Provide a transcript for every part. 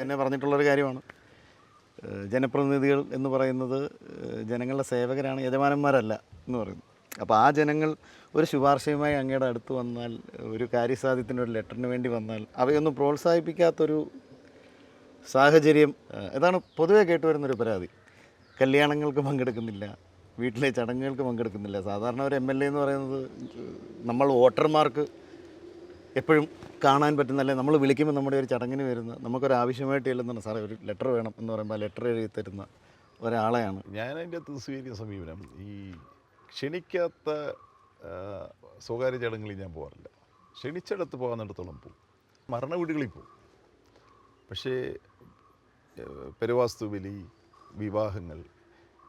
എന്നെ പറഞ്ഞിട്ടുള്ളൊരു കാര്യമാണ്. ജനപ്രതിനിധികൾ എന്ന് പറയുന്നത് ജനങ്ങളുടെ സേവകരാണ്, യജമാനന്മാരല്ല എന്ന് പറയുന്നു. അപ്പോൾ ആ ജനങ്ങൾ ഒരു ശുപാർശയുമായി അങ്ങയുടെ അടുത്ത് വന്നാൽ, ഒരു കാര്യസാധ്യത്തിൻ്റെ ഒരു ലെറ്ററിന് വേണ്ടി വന്നാൽ, അവയൊന്നും പ്രോത്സാഹിപ്പിക്കാത്തൊരു സാഹചര്യം ഇതാണ് പൊതുവെ കേട്ടുവരുന്നൊരു പരാതി. കല്യാണങ്ങൾക്ക് പങ്കെടുക്കുന്നില്ല, വീട്ടിലെ ചടങ്ങുകൾക്ക് പങ്കെടുക്കുന്നില്ല. സാധാരണ ഒരു MLA എന്ന് പറയുന്നത് നമ്മൾ വോട്ടർമാർക്ക് എപ്പോഴും കാണാൻ പറ്റുന്നല്ലേ, നമ്മൾ വിളിക്കുമ്പോൾ നമ്മുടെ ഒരു ചടങ്ങിന് വരുന്ന, നമുക്കൊരു ആവശ്യമായിട്ട് ചെല്ലുന്നുണ്ട്, സാറേ ഒരു ലെറ്റർ വേണം എന്ന് പറയുമ്പോൾ ആ ലെറ്റർ എഴുതി തരുന്ന ഒരാളെയാണ്. ഞാൻ അതിൻ്റെ അകത്ത് സ്വീകരിക്കുന്ന സമീപനം, ഈ ക്ഷണിക്കാത്ത സ്വകാര്യ ചടങ്ങുകളിൽ ഞാൻ പോകാറില്ല. ക്ഷണിച്ചിടത്ത് പോകാന്നിടത്തോളം പോകും. മരണ വീടുകളിൽ പോകും. പക്ഷേ പെരുവാസ്തു ബലി, വിവാഹങ്ങൾ,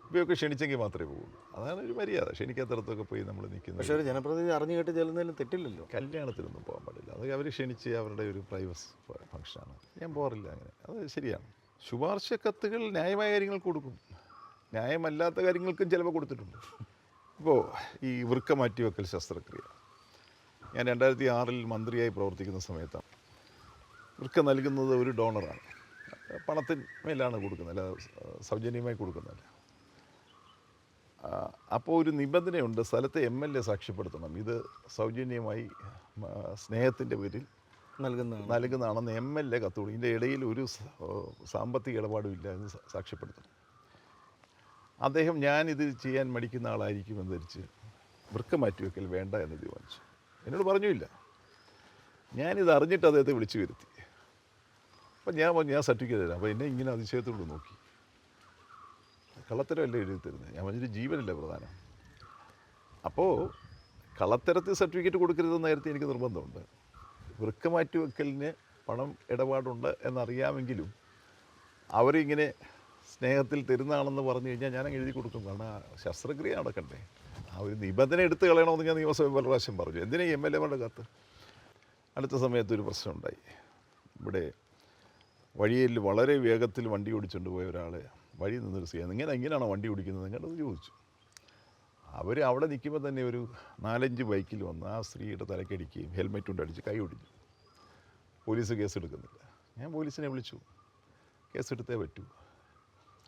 ഇവയൊക്കെ ക്ഷണിച്ചെങ്കിൽ മാത്രമേ പോകുള്ളൂ. അതാണ് ഒരു മര്യാദ. ക്ഷണിക്കാത്തടത്തൊക്കെ പോയി നമ്മൾ നിൽക്കുന്നത്. പക്ഷേ ഒരു ജനപ്രതിനിധി അറിഞ്ഞു കേട്ട് ചെല്ലുന്നതിലും തെറ്റില്ലല്ലോ. കല്യാണത്തിനൊന്നും പോകാൻ പാടില്ല. അത് അവർ ക്ഷണിച്ച് അവരുടെ ഒരു പ്രൈവസി ഫംഗ്ഷനാണ്. ഞാൻ പോകാറില്ല അങ്ങനെ. അത് ശരിയാണ്. ശുപാർശ കത്തുകൾ ന്യായമായ കാര്യങ്ങൾക്ക് കൊടുക്കും, ന്യായമല്ലാത്ത കാര്യങ്ങൾക്കും ചിലപ്പോൾ കൊടുത്തിട്ടുണ്ട്. ഇപ്പോൾ ഈ വൃക്ക മാറ്റിവെക്കൽ ശസ്ത്രക്രിയ, ഞാൻ 2006 മന്ത്രിയായി പ്രവർത്തിക്കുന്ന സമയത്താണ്. വൃക്ക നൽകുന്നത് ഒരു ഡോണറാണ്, പണത്തിന്മേലാണ് കൊടുക്കുന്നത്, അല്ല സൗജന്യമായി കൊടുക്കുന്നതല്ല. അപ്പോൾ ഒരു നിബന്ധനയുണ്ട്, സ്ഥലത്തെ MLA സാക്ഷ്യപ്പെടുത്തണം ഇത് സൗജന്യമായി സ്നേഹത്തിൻ്റെ പേരിൽ നൽകുന്നതാണെന്ന് MLA കത്തോളൂ. ഇതിൻ്റെ ഇടയിൽ ഒരു സാമ്പത്തിക ഇടപാടുമില്ല എന്ന് സാക്ഷ്യപ്പെടുത്തണം. അദ്ദേഹം ഞാനിത് ചെയ്യാൻ മടിക്കുന്ന ആളായിരിക്കുമെന്ന് ധരിച്ച് വൃക്ക മാറ്റിവെക്കൽ വേണ്ട എന്ന് തീരുമാനിച്ചു. എന്നോട് പറഞ്ഞില്ല. ഞാനിത് അറിഞ്ഞിട്ട് അദ്ദേഹത്തെ വിളിച്ചു വരുത്തി. അപ്പം ഞാൻ സർട്ടിഫിക്കറ്റ് തരാം. അപ്പോൾ എന്നെ ഇങ്ങനെ അതിശയത്തോട് നോക്കി. കള്ളത്തരമല്ലേ എഴുതി തരുന്നത്? ഞാൻ പറഞ്ഞൊരു ജീവനല്ല പ്രധാനം. അപ്പോൾ കള്ളത്തരത്തിൽ സർട്ടിഫിക്കറ്റ് കൊടുക്കരുതെന്ന് നേരത്തെ എനിക്ക് നിർബന്ധമുണ്ട്. വൃക്ക മാറ്റിവെക്കലിന് പണം ഇടപാടുണ്ട് എന്നറിയാമെങ്കിലും അവരിങ്ങനെ സ്നേഹത്തിൽ തരുന്നതാണെന്ന് പറഞ്ഞു കഴിഞ്ഞാൽ ഞാൻ എഴുതി കൊടുക്കും. കാരണം ശസ്ത്രക്രിയ നടക്കണ്ടേ, ആ ഒരു നിബന്ധന എടുത്ത് കളയണമെന്ന് ഞാൻ നിയമസഭയിൽ പല പ്രാവശ്യം പറഞ്ഞു. എന്തിനാ MLA കത്ത്? അടുത്ത സമയത്ത് ഒരു പ്രശ്നമുണ്ടായി. ഇവിടെ വഴിയിൽ വളരെ വേഗത്തിൽ വണ്ടി ഓടിച്ചുകൊണ്ട് പോയ ഒരാൾ വഴി നിന്നൊരു ചെയ്യാൻ ഇങ്ങനെയാണോ വണ്ടി ഓടിക്കുന്നത് നിങ്ങളത് ചോദിച്ചു. അവർ അവിടെ നിൽക്കുമ്പോൾ തന്നെ ഒരു 4-5 ബൈക്കിൽ വന്ന് ആ സ്ത്രീയുടെ തലക്കടിക്കുകയും ഹെൽമെറ്റ് കൊണ്ട് അടിച്ച് കൈ ഒടിഞ്ഞു. പോലീസ് കേസെടുക്കുന്നില്ല. ഞാൻ പോലീസിനെ വിളിച്ചു, കേസെടുത്തേ പറ്റൂ.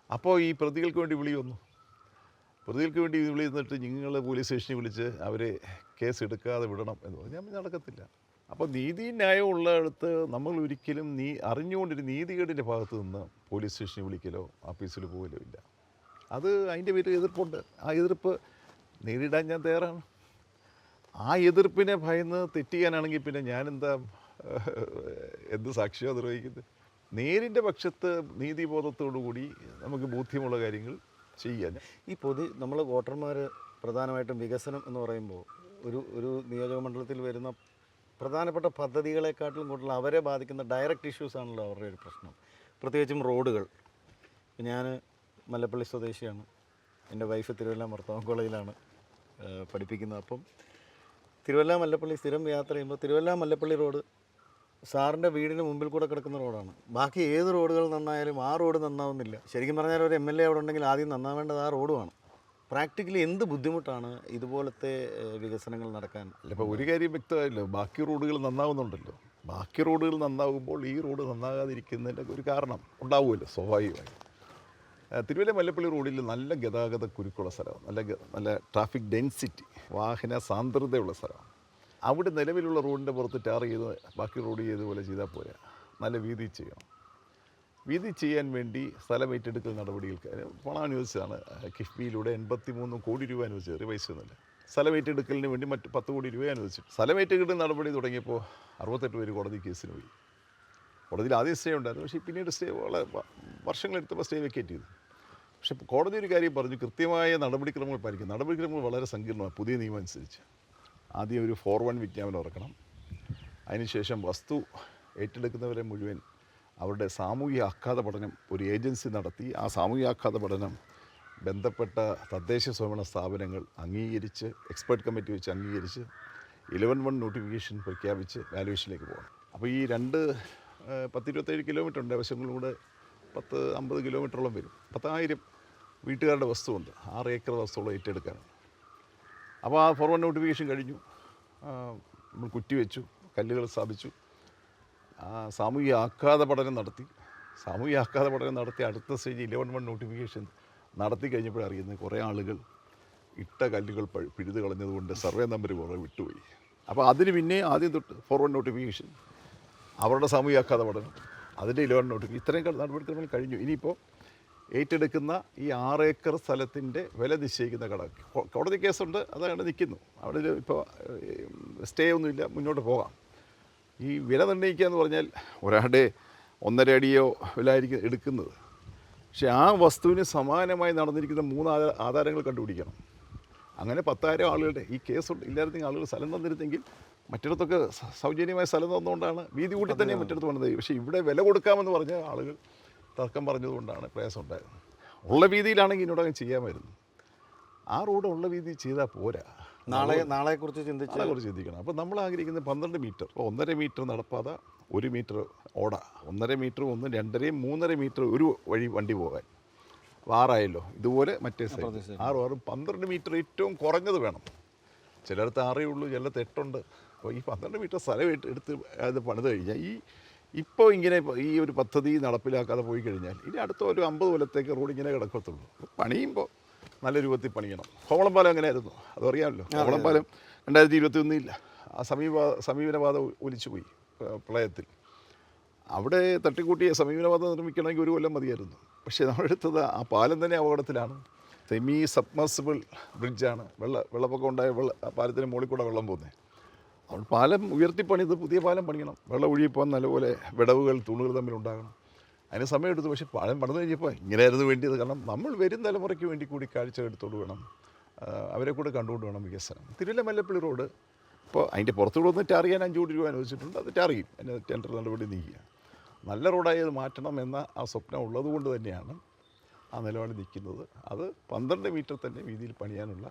അപ്പോൾ ഈ പ്രതികൾക്ക് വേണ്ടി വിളി വന്നു. പ്രതികൾക്ക് വേണ്ടി വിളി വന്നിട്ട് നിങ്ങൾ പോലീസ് സ്റ്റേഷനിൽ വിളിച്ച് അവരെ കേസെടുക്കാതെ വിടണം എന്ന് പറഞ്ഞു. ഞാൻ നടക്കത്തില്ല. അപ്പോൾ നീതി ന്യായം ഉള്ളിടത്ത് നമ്മൾ ഒരിക്കലും അറിഞ്ഞുകൊണ്ടൊരു നീതികേടിൻ്റെ ഭാഗത്ത് നിന്ന് പോലീസ് സ്റ്റേഷനിൽ വിളിക്കലോ ഓഫീസിൽ പോകലോ ഇല്ല. അത് അതിൻ്റെ പേരിൽ എതിർപ്പുണ്ട്. ആ എതിർപ്പ് നേരിടാൻ ഞാൻ തയ്യാറാണ്. ആ എതിർപ്പിനെ ഭയന്ന് തെറ്റിയാനാണെങ്കിൽ പിന്നെ ഞാനെന്താ എന്ത് സാക്ഷ്യം നിർവഹിക്കുന്നത്? നേരിൻ്റെ പക്ഷത്ത് നീതിബോധത്തോടു കൂടി നമുക്ക് ബോധ്യമുള്ള കാര്യങ്ങൾ ചെയ്യാൻ. ഈ നമ്മൾ വോട്ടർമാർ പ്രധാനമായിട്ടും വികസനം എന്ന് പറയുമ്പോൾ ഒരു നിയോജക മണ്ഡലത്തിൽ വരുന്ന പ്രധാനപ്പെട്ട പദ്ധതികളെക്കാട്ടിലും കൂടുതൽ അവരെ ബാധിക്കുന്ന ഡയറക്റ്റ് ഇഷ്യൂസാണല്ലോ അവരുടെ ഒരു പ്രശ്നം. പ്രത്യേകിച്ചും റോഡുകൾ. ഞാൻ മല്ലപ്പള്ളി സ്വദേശിയാണ്. എൻ്റെ വൈഫ് തിരുവല്ല മർത്തോമൻ കോളേജിലാണ് പഠിപ്പിക്കുന്നത്. അപ്പം തിരുവല്ല മല്ലപ്പള്ളി സ്ഥിരം യാത്ര ചെയ്യുമ്പോൾ തിരുവല്ല മല്ലപ്പള്ളി റോഡ് സാറിൻ്റെ വീടിന് മുമ്പിൽ കൂടെ കിടക്കുന്ന റോഡാണ്. ബാക്കി ഏത് റോഡുകൾ നന്നായാലും ആ റോഡ് നന്നാവുന്നില്ല. ശരിക്കും പറഞ്ഞാൽ ഒരു MLA അവിടെ ഉണ്ടെങ്കിൽ ആദ്യം നന്നാവേണ്ടത് ആ റോഡുമാണ്. പ്രാക്ടിക്കലി എന്ത് ബുദ്ധിമുട്ടാണ് ഇതുപോലത്തെ വികസനങ്ങൾ നടക്കാൻ? ഇപ്പോൾ ഒരു കാര്യം വ്യക്തമായല്ലോ, ബാക്കി റോഡുകൾ നന്നാവുന്നുണ്ടല്ലോ. ബാക്കി റോഡുകൾ നന്നാവുമ്പോൾ ഈ റോഡ് നന്നാകാതിരിക്കുന്നതിൻ്റെ ഒരു കാരണം ഉണ്ടാവുമല്ലോ സ്വാഭാവികമായി. തിരുവല്ല മല്ലപ്പള്ളി റോഡിൽ നല്ല ഗതാഗത കുരുക്കുള്ള സ്ഥലമാണ്, നല്ല ട്രാഫിക് ഡെൻസിറ്റി, വാഹന സാന്ദ്രതയുള്ള സ്ഥലമാണ്. അവിടെ നിലവിലുള്ള റോഡിൻ്റെ പുറത്ത് ടാർ ചെയ്ത് ബാക്കി റോഡ് ചെയ്തതുപോലെ ചെയ്താൽ പോരാ, നല്ല വീതി ചെയ്യണം. വീതി ചെയ്യാൻ വേണ്ടി സ്ഥലം ഏറ്റെടുക്കൽ നടപടികൾക്ക് പണം അനുവദിച്ചതാണ്. കിഫ്ബിയിലൂടെ 83 കോടി രൂപ അനുവദിച്ചത്, റിവൈസ് ചെയ്യുന്നില്ല. സ്ഥലം ഏറ്റെടുക്കലിന് വേണ്ടി മറ്റ് 10 കോടി രൂപ അനുവദിച്ചു. സ്ഥലം ഏറ്റെടുക്കൽ നടപടി തുടങ്ങിയപ്പോൾ 68 പേര് കോടതി കേസിന് പോയി. കോടതിയിൽ ആദ്യം സ്റ്റേ ഉണ്ടായിരുന്നു, പക്ഷേ പിന്നീട് സ്റ്റേ വളരെ വർഷങ്ങളെടുത്തപ്പോൾ സ്റ്റേ വെക്കേറ്റ് ചെയ്തു. പക്ഷേ കോടതി ഒരു കാര്യം പറഞ്ഞു, കൃത്യമായ നടപടിക്രമങ്ങൾ പാലിക്കും. നടപടിക്രമങ്ങൾ വളരെ സങ്കീർണമാണ് പുതിയ നിയമം അനുസരിച്ച്. ആദ്യം ഒരു 4-1 വിജ്ഞാപനം ഇറക്കണം. അതിനുശേഷം വസ്തു ഏറ്റെടുക്കുന്നവരെ മുഴുവൻ അവരുടെ സാമൂഹിക ആഘാത പഠനം ഒരു ഏജൻസി നടത്തി. ആ സാമൂഹിക ആഘാത പഠനം ബന്ധപ്പെട്ട തദ്ദേശ സ്വയംഭരണ സ്ഥാപനങ്ങൾ അംഗീകരിച്ച്, എക്സ്പേർട്ട് കമ്മിറ്റി വെച്ച് അംഗീകരിച്ച് 11-1 നോട്ടിഫിക്കേഷൻ പ്രഖ്യാപിച്ച് വാല്യുവേഷനിലേക്ക് പോകണം. അപ്പോൾ ഈ 10-27 കിലോമീറ്റർ ഉണ്ട്. വശങ്ങളിലൂടെ 10-50 കിലോമീറ്ററോളം വരും. 10,000 വീട്ടുകാരുടെ വസ്തുവുണ്ട്. 6 ഏക്കർ വസ്തുവോളം ഏറ്റെടുക്കാനാണ്. അപ്പോൾ ആ 4-1 നോട്ടിഫിക്കേഷൻ കഴിഞ്ഞു. നമ്മൾ കുറ്റി വെച്ചു, കല്ലുകൾ സ്ഥാപിച്ചു, സാമൂഹിക ആഘാത പഠനം നടത്തി. സാമൂഹിക ആഘാത പഠനം നടത്തി അടുത്ത സ്റ്റേജ് 11 നോട്ടിഫിക്കേഷൻ നടത്തി കഴിഞ്ഞപ്പോഴേ അറിയുന്നത് കുറേ ആളുകൾ ഇട്ട കല്ലുകൾ പിഴുത് കളഞ്ഞതുകൊണ്ട് സർവേ നമ്പർ കുറേ വിട്ടുപോയി. അപ്പോൾ അതിന് പിന്നെ ആദ്യം തൊട്ട് 41 നോട്ടിഫിക്കേഷൻ, അവരുടെ സാമൂഹിക ആഘാത പഠനം, അതിൻ്റെ 11 നോട്ടിഫിക്കേഷൻ, ഇത്രയും നടപടിക്രമങ്ങൾ കഴിഞ്ഞു. ഇനിയിപ്പോൾ ഏറ്റെടുക്കുന്ന ഈ 6 ഏക്കർ സ്ഥലത്തിൻ്റെ വില നിശ്ചയിക്കുന്ന കോടതി കേസുണ്ട്, അതങ്ങനെ നിൽക്കുന്നു. അവിടെ ഇപ്പോൾ സ്റ്റേ ഒന്നുമില്ല, മുന്നോട്ട് പോകാം. ഈ വില നിർണ്ണയിക്കുക എന്ന് പറഞ്ഞാൽ ഒരാളുടെ 1.5 അടിയോ വില ആയിരിക്കും എടുക്കുന്നത്. പക്ഷേ ആ വസ്തുവിന് സമാനമായി നടന്നിരിക്കുന്ന 3 ആധാരങ്ങൾ കണ്ടുപിടിക്കണം. അങ്ങനെ 10,000 ആളുകളുടെ ഈ കേസ് ഇല്ലായിരുന്നെങ്കിൽ ആളുകൾ സ്ഥലം തന്നിരുന്നെങ്കിൽ മറ്റിടത്തൊക്കെ സൗജന്യമായ സ്ഥലം തന്നുകൊണ്ടാണ് വീതി കൂട്ടി തന്നെ മറ്റിടത്ത് വന്നത്. പക്ഷേ ഇവിടെ വില കൊടുക്കാമെന്ന് പറഞ്ഞ ആളുകൾ തർക്കം പറഞ്ഞതുകൊണ്ടാണ് പ്രയാസം ഉണ്ടായത്. ഉള്ള വീതിയിലാണെങ്കിൽ ഇതിനോടകം ചെയ്യാമായിരുന്നു. ആ റോഡ് ഉള്ള വീതി ചെയ്താൽ പോരാ, നാളെക്കുറിച്ച് ചിന്തിക്കണം. അപ്പോൾ നമ്മൾ ആഗ്രഹിക്കുന്നത് 12 മീറ്റർ, 1.5 മീറ്റർ നടപ്പാത, 1 മീറ്റർ ഓട, 1.5 മീറ്ററും 1, 2.5, 3.5 മീറ്റർ ഒരു വഴി വണ്ടി പോകാൻ. 6 ആയല്ലോ. ഇതുപോലെ മറ്റേ സൈഡ് 6 12 മീറ്റർ ഏറ്റവും കുറഞ്ഞത് വേണം. ചിലയിടത്ത് 6 ഉള്ളൂ, ചിലയിടത്ത് 8 ഉണ്ട്. അപ്പോൾ ഈ 12 മീറ്റർ സ്ഥലം എടുത്ത് അത് പണിത് കഴിഞ്ഞാൽ ഇപ്പോൾ ഇങ്ങനെ ഈ ഒരു പദ്ധതി നടപ്പിലാക്കാതെ പോയി കഴിഞ്ഞാൽ ഇനി അടുത്ത ഒരു 50 കൊല്ലത്തേക്ക് റോഡ് ഇങ്ങനെ കിടക്കത്തുള്ളൂ. പണിയുമ്പോൾ നല്ല രൂപത്തിൽ പണിയണം. കോവളംപാലം അങ്ങനെയായിരുന്നു, അതറിയാമല്ലോ. കോവളംപാലം 2021 ഇല്ല, ആ സമീപനപാത ഒലിച്ചുപോയി പ്രളയത്തിൽ. അവിടെ തട്ടിക്കൂട്ടിയ സമീപനപാത നിർമ്മിക്കണമെങ്കിൽ 1 കൊല്ലം മതിയായിരുന്നു. പക്ഷേ നമ്മളെടുത്തത് ആ പാലം തന്നെ അപകടത്തിലാണ്. സെമി സബ്മർസിബിൾ ബ്രിഡ്ജാണ്. വെള്ളപ്പൊക്കം ഉണ്ടായ ആ പാലത്തിന് മുകളിൽ കൂടെ വെള്ളം പോകുന്നത്. അതുകൊണ്ട് പാലം ഉയർത്തിപ്പണിത് പുതിയ പാലം പണിയണം. വെള്ളം ഒഴുകിപ്പോകാൻ നല്ലപോലെ വിടവുകൾ തൂണുകൾ തമ്മിലുണ്ടാകണം. അതിന് സമയമെടുത്തു. പക്ഷേ പാലം പണിത് കഴിഞ്ഞപ്പോൾ ഇങ്ങനെയായിരുന്നു വേണ്ടിയത്. കാരണം നമ്മൾ വരും തലമുറയ്ക്ക് വേണ്ടി കൂടി കാഴ്ച എടുത്തോണ്ട് വേണം, അവരെ കൂടെ കണ്ടുകൊണ്ട് വേണം വികസനം. തിരുവല്ല മല്ലപ്പള്ളി റോഡ് ഇപ്പോൾ അതിൻ്റെ പുറത്തുകൂടെ ഒന്ന് ടാർ ചെയ്യാൻ 5 കോടി രൂപ അനുവദിച്ചിട്ടുണ്ട്. അത് ടാർ ചെയ്യും, അതിന് ടെൻഡർ നടപടി നീക്കുക. നല്ല റോഡായി അത് മാറ്റണം എന്ന ആ സ്വപ്നം ഉള്ളത് കൊണ്ട് തന്നെയാണ് ആ നിലപാട് നിൽക്കുന്നത്. അത് 12 മീറ്റർ തന്നെ വീതിയിൽ പണിയാനുള്ള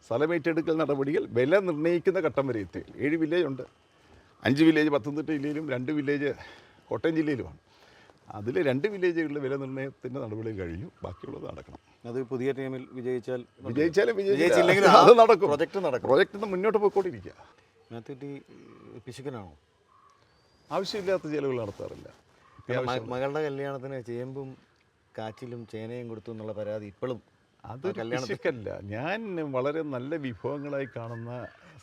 സ്ഥലമേറ്റെടുക്കൽ നടപടികൾ വില നിർണ്ണയിക്കുന്ന ഘട്ടം വരെ എത്തി. 7 വില്ലേജ് ഉണ്ട്. 5 വില്ലേജ് പത്തനംതിട്ട ജില്ലയിലും 2 വില്ലേജ് കോട്ടയം ജില്ലയിലുമാണ്. അതിൽ 2 വില്ലേജുകളിൽ വില നിർണ്ണയത്തിൻ്റെ നടപടി കഴിഞ്ഞു, ബാക്കിയുള്ളത് നടക്കണം. അത് പുതിയ ടീമിൽ വിജയിച്ചാലും അത് നടക്കും. പ്രോജക്റ്റ് മുന്നോട്ട് പോയിക്കൊണ്ടിരിക്കുക. പിശുക്കനാണോ? ആവശ്യമില്ലാത്ത ചിലവുകൾ നടത്താറില്ല. മകളുടെ കല്യാണത്തിന് ചേമ്പും കാച്ചിലും ചേനയും കൊടുത്തു എന്നുള്ള പരാതി ഇപ്പോഴും അതൊരു പിശുക്കല്ല. ഞാൻ വളരെ നല്ല വിഭവങ്ങളായി കാണുന്ന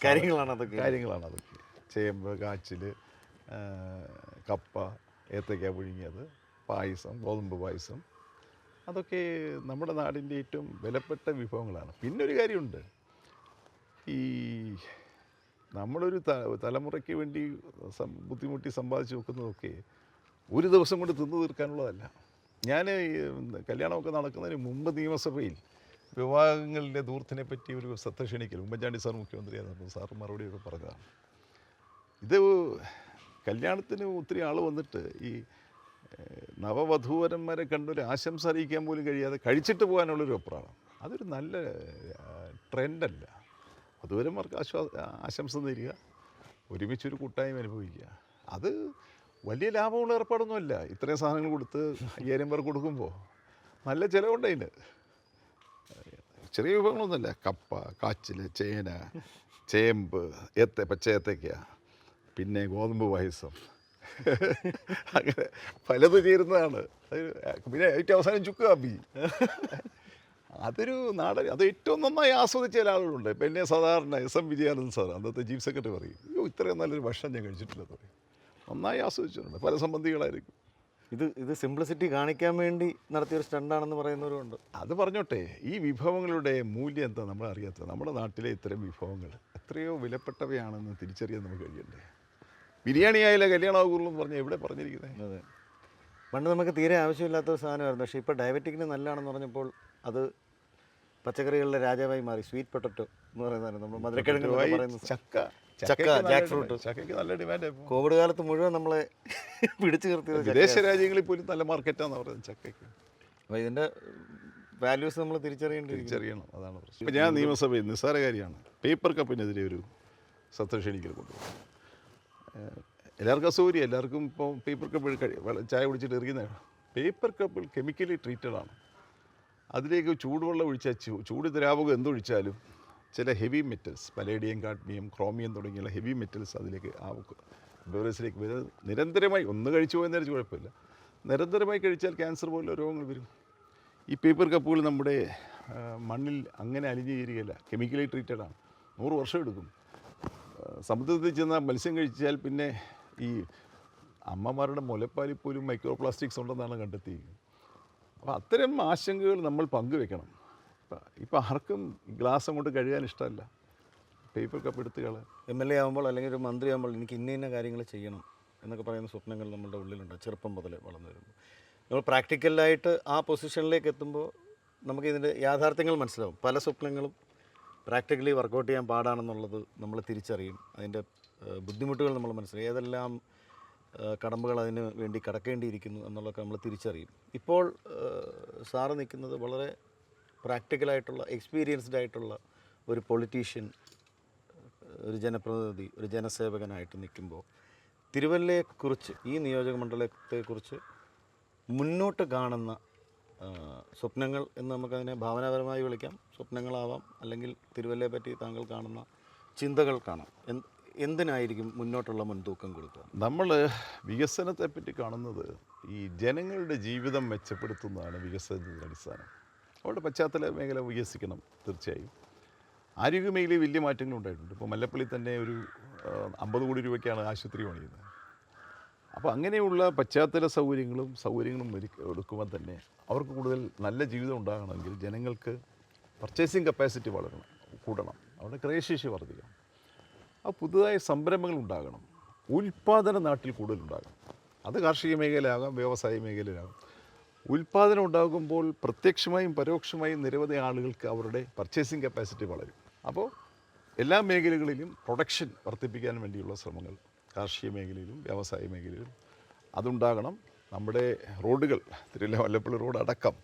കാര്യങ്ങളാണ് അതൊക്കെ. ചേമ്പ്, കാച്ചിൽ, കപ്പ, ഏത്തയ്ക്ക പുഴുങ്ങിയത്, പായസം, ഗോതമ്പ് പായസം, അതൊക്കെ നമ്മുടെ നാടിൻ്റെ ഏറ്റവും വിലപ്പെട്ട വിഭവങ്ങളാണ്. പിന്നൊരു കാര്യമുണ്ട്, ഈ നമ്മളൊരു തലമുറയ്ക്ക് വേണ്ടി ബുദ്ധിമുട്ടി സമ്പാദിച്ച് വെക്കുന്നതൊക്കെ ഒരു ദിവസം കൊണ്ട് തിന്നു തീർക്കാനുള്ളതല്ല. ഞാൻ കല്യാണമൊക്കെ നടക്കുന്നതിന് മുമ്പ് നിയമസഭയിൽ വിവാഹങ്ങളുടെ ദൂരത്തിനെ പറ്റി ഒരു ശ്രദ്ധ ക്ഷണിക്കൽ ഉമ്മൻചാണ്ടി സാർ മുഖ്യമന്ത്രിയായിരുന്നു. സാർ മറുപടിയൊക്കെ പറഞ്ഞതാണ്. ഇത് കല്യാണത്തിന് ഒത്തിരി ആൾ വന്നിട്ട് ഈ നവവധൂവരന്മാരെ കണ്ടൊരു ആശംസ അറിയിക്കാൻ പോലും കഴിയാതെ കഴിച്ചിട്ട് പോകാനുള്ളൊരു അഭിപ്രായം, അതൊരു നല്ല ട്രെൻഡല്ല. വധൂവരന്മാർക്ക് ആശംസ തരിക, ഒരുമിച്ചൊരു കൂട്ടായ്മ അനുഭവിക്കുക, അത് വലിയ ലാഭമുള്ള ഏർപ്പാടൊന്നുമല്ല. ഇത്രയും സാധനങ്ങൾ കൊടുത്ത് 5000 പേർ കൊടുക്കുമ്പോൾ നല്ല ചിലവുണ്ട് അതിന്. ചെറിയ വിഭവങ്ങളൊന്നുമല്ല. കപ്പ, കാച്ചിൽ, ചേന, ചേമ്പ്, പച്ച ഏത്തയ്ക്ക, പിന്നെ ഗോതമ്പ് പായസം, അങ്ങനെ പലത് ചേരുന്നതാണ്. പിന്നെ ഏറ്റവും അവസാനം ചുക്ക് കാപ്പി. അതൊരു നാടൻ, അത് ഏറ്റവും നന്നായി ആസ്വദിച്ച ചില ആളുകളുണ്ട്. പിന്നെ സാധാരണ SM വിജയാനന്ദൻ സാർ, അന്നത്തെ ചീഫ് സെക്രട്ടറി, പറയും, അയ്യോ ഇത്രയും നല്ലൊരു ഭക്ഷണം ഞാൻ കഴിച്ചിട്ടില്ലെന്ന് പറയും. നന്നായി ആസ്വദിച്ചിട്ടുണ്ട്. പല സംബന്ധികളായിരിക്കും. ഇത് സിംപ്ലിസിറ്റി കാണിക്കാൻ വേണ്ടി നടത്തിയൊരു സ്റ്റണ്ടാണെന്ന് പറയുന്നവരുണ്ട്. അത് പറഞ്ഞോട്ടെ, ഈ വിഭവങ്ങളുടെ മൂല്യം എന്താ നമ്മൾ അറിയാത്തത്? നമ്മുടെ നാട്ടിലെ ഇത്തരം വിഭവങ്ങൾ എത്രയോ വിലപ്പെട്ടവയാണെന്ന് തിരിച്ചറിയാൻ നമുക്ക് കഴിയണ്ടേ? ബിരിയാണി ആയാലും കല്യാണമാകുള്ളൂ എന്ന് പറഞ്ഞാൽ എവിടെ പറഞ്ഞിരിക്കുന്നത്? അതെ, പണ്ട് നമുക്ക് തീരെ ആവശ്യമില്ലാത്ത ഒരു സാധനമായിരുന്നു. പക്ഷേ ഇപ്പോൾ ഡയബറ്റിക്കിന് നല്ലതാണെന്ന് പറഞ്ഞപ്പോൾ അത് പച്ചക്കറികളുടെ രാജാവായി മാറി. സ്വീറ്റ് പൊട്ടറ്റോ എന്ന് പറയുന്നതാണ് നമ്മൾ മധുരക്കിഴങ്ങ് പറയുന്നത്. ചക്ക, ജാക്ക് ഫ്രൂട്ട്, ചക്കയ്ക്ക് നല്ല ഡിമാൻഡ്. കോവിഡ് കാലത്ത് മുഴുവൻ നമ്മളെ പിടിച്ചു നിർത്തിയത്. വിദേശ രാജ്യങ്ങളിൽ പോലും നല്ല മാർക്കറ്റാണെന്ന് പറയുന്നത് ചക്കയ്ക്ക്. അപ്പോൾ ഇതിൻ്റെ വാല്യൂസ് നമ്മൾ തിരിച്ചറിയണം. അതാണ് പ്രശ്നം. ഇപ്പോൾ ഞാൻ നിയമസഭയിൽ നിസ്സാര കാര്യമാണ് പേപ്പർ കപ്പിനെതിരെ ഒരു ശ്രദ്ധ ക്ഷണിക്കൽ കൊണ്ടുപോകും. എല്ലാവർക്കും അസൗകര്യം, എല്ലാവർക്കും ഇപ്പോൾ പേപ്പർ കപ്പ് ചായ കുടിച്ചിട്ട് എറിയുന്നതാണ്. പേപ്പർ കപ്പിൽ കെമിക്കലി ട്രീറ്റഡാണ്. അതിലേക്ക് ചൂടുവെള്ളം ഒഴിച്ചാൽ ചൂട് ദ്രാവകം എന്തൊഴിച്ചാലും ചില heavy metals, palladium, cadmium, chromium തുടങ്ങിയുള്ള ഹെവി മെറ്റൽസ് അതിലേക്ക് ബെവറേജിലേക്ക് നിരന്തരമായി ഒന്ന് കഴിച്ചു പോയെന്നേരം കുഴപ്പമില്ല, നിരന്തരമായി കഴിച്ചാൽ ക്യാൻസർ പോലുള്ള രോഗങ്ങൾ വരും. ഈ പേപ്പർ കപ്പുകൾ നമ്മുടെ മണ്ണിൽ അങ്ങനെ അലിഞ്ഞു ചേരുകയില്ല, കെമിക്കലി ട്രീറ്റഡാണ്. 100 വർഷം എടുക്കും. സമുദ്രത്തിൽ ചെന്നാൽ മത്സ്യം കഴിച്ചാൽ പിന്നെ ഈ അമ്മമാരുടെ മുലപ്പാലിൽ പോലും മൈക്രോ പ്ലാസ്റ്റിക്സ് ഉണ്ടെന്നാണ് കണ്ടെത്തിയിരിക്കുന്നത്. അപ്പോൾ അത്തരം ആശങ്കകൾ നമ്മൾ പങ്കുവെക്കണം. ഇപ്പം ആർക്കും ഗ്ലാസ് കൊണ്ട് കഴുകാൻ ഇഷ്ടമല്ല, പേപ്പർ കപ്പ് എടുത്ത് കളയാൻ. MLA ആകുമ്പോൾ അല്ലെങ്കിൽ ഒരു മന്ത്രി ആകുമ്പോൾ എനിക്ക് ഇന്ന കാര്യങ്ങൾ ചെയ്യണം എന്നൊക്കെ പറയുന്ന സ്വപ്നങ്ങൾ നമ്മുടെ ഉള്ളിലുണ്ട് ചെറുപ്പം മുതൽ വളർന്നു വരുമ്പോൾ. നമ്മൾ പ്രാക്ടിക്കലായിട്ട് ആ പൊസിഷനിലേക്ക് എത്തുമ്പോൾ നമുക്കിതിൻ്റെ യാഥാർത്ഥ്യങ്ങൾ മനസ്സിലാവും. പല സ്വപ്നങ്ങളും പ്രാക്ടിക്കലി വർക്കൗട്ട് ചെയ്യാൻ പാടാണെന്നുള്ളത് നമ്മൾ തിരിച്ചറിയും. അതിൻ്റെ ബുദ്ധിമുട്ടുകൾ നമ്മൾ മനസ്സിലായും. ഏതെല്ലാം കടമ്പകൾ അതിന് വേണ്ടി കടക്കേണ്ടിയിരിക്കുന്നു എന്നുള്ളതൊക്കെ നമ്മൾ തിരിച്ചറിയും. ഇപ്പോൾ സാറ് നിൽക്കുന്നത് വളരെ പ്രാക്ടിക്കലായിട്ടുള്ള എക്സ്പീരിയൻസ്ഡ് ആയിട്ടുള്ള ഒരു പൊളിറ്റീഷ്യൻ, ഒരു ജനപ്രതിനിധി, ഒരു ജനസേവകനായിട്ട് നിൽക്കുമ്പോൾ തിരുവല്ലയെക്കുറിച്ച്, ഈ നിയോജക മണ്ഡലത്തെക്കുറിച്ച് മുന്നോട്ട് കാണുന്ന സ്വപ്നങ്ങൾ എന്ന് നമുക്കതിനെ ഭാവനാപരമായി വിളിക്കാം, സ്വപ്നങ്ങളാവാം, അല്ലെങ്കിൽ തിരുവല്ലയെ പറ്റി താങ്കൾ കാണുന്ന ചിന്തകൾ കാണാം. എന്തിനായിരിക്കും മുന്നോട്ടുള്ള മുൻതൂക്കം കൊടുക്കുക? നമ്മൾ വികസനത്തെപ്പറ്റി കാണുന്നത് ഈ ജനങ്ങളുടെ ജീവിതം മെച്ചപ്പെടുത്തുന്നതാണ് വികസനത്തിൻ്റെ അടിസ്ഥാനം. അവരുടെ പശ്ചാത്തല മേഖല വികസിക്കണം തീർച്ചയായും. ആരോഗ്യ മേഖലയിൽ വലിയ മാറ്റങ്ങൾ ഉണ്ടായിട്ടുണ്ട്. ഇപ്പോൾ മല്ലപ്പള്ളി തന്നെ ഒരു 50 കോടി രൂപയ്ക്കാണ് ആശുപത്രി പണിയുന്നത്. അപ്പോൾ അങ്ങനെയുള്ള പശ്ചാത്തല സൗകര്യങ്ങളും എടുക്കുമ്പോൾ തന്നെ അവർക്ക് കൂടുതൽ നല്ല ജീവിതം ഉണ്ടാകണമെങ്കിൽ ജനങ്ങൾക്ക് പർച്ചേസിങ് കപ്പാസിറ്റി കൂടണം, അവരുടെ ക്രയശേഷി വർദ്ധിക്കണം. ആ പുതുതായ സംരംഭങ്ങൾ ഉണ്ടാകണം, ഉൽപ്പാദന നാട്ടിൽ കൂടുതലുണ്ടാകണം. അത് കാർഷിക മേഖലയാകാം, വ്യവസായ മേഖലയിലാകാം. ഉൽപ്പാദനം ഉണ്ടാകുമ്പോൾ പ്രത്യക്ഷമായും പരോക്ഷമായും നിരവധി ആളുകൾക്ക് അവരുടെ പർച്ചേസിങ് കപ്പാസിറ്റി വളരും. അപ്പോൾ എല്ലാ മേഖലകളിലും പ്രൊഡക്ഷൻ വർദ്ധിപ്പിക്കാൻ വേണ്ടിയുള്ള ശ്രമങ്ങൾ കാർഷിക മേഖലയിലും വ്യവസായ മേഖലയിലും അതുണ്ടാകണം. നമ്മുടെ റോഡുകൾ, തിരുവല്ല വല്ലപ്പള്ളി റോഡ് അടക്കം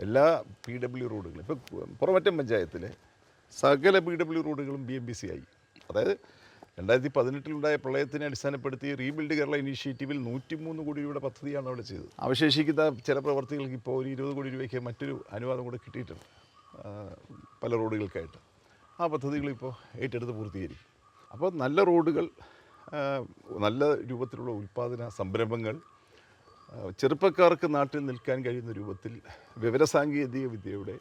എല്ലാ PW റോഡുകളും, ഇപ്പോൾ പുറമറ്റം പഞ്ചായത്തിലെ സകല PW റോഡുകളും BMBC ആയി. അതായത് 2018 പ്രളയത്തിനെ അടിസ്ഥാനപ്പെടുത്തി റീബിൽഡ് കേരള ഇനീഷ്യേറ്റീവിൽ 103 കോടി രൂപയുടെ പദ്ധതിയാണ് അവിടെ ചെയ്തത്. അവശേഷിക്കുന്ന ചില പ്രവർത്തികൾക്ക് ഇപ്പോൾ ഒരു 20 കോടി രൂപയ്ക്ക് മറ്റൊരു അനുവാദം കൂടെ കിട്ടിയിട്ടുണ്ട് പല റോഡുകൾക്കായിട്ട്. ആ പദ്ധതികളിപ്പോൾ ഏറ്റെടുത്ത് പൂർത്തീകരിക്കും. അപ്പോൾ നല്ല റോഡുകൾ, നല്ല രൂപത്തിലുള്ള ഉൽപ്പാദന സംരംഭങ്ങൾ, ചെറുപ്പക്കാർക്ക് നാട്ടിൽ നിൽക്കാൻ കഴിയുന്ന രൂപത്തിൽ വിവരസാങ്കേതിക വിദ്യയുടെ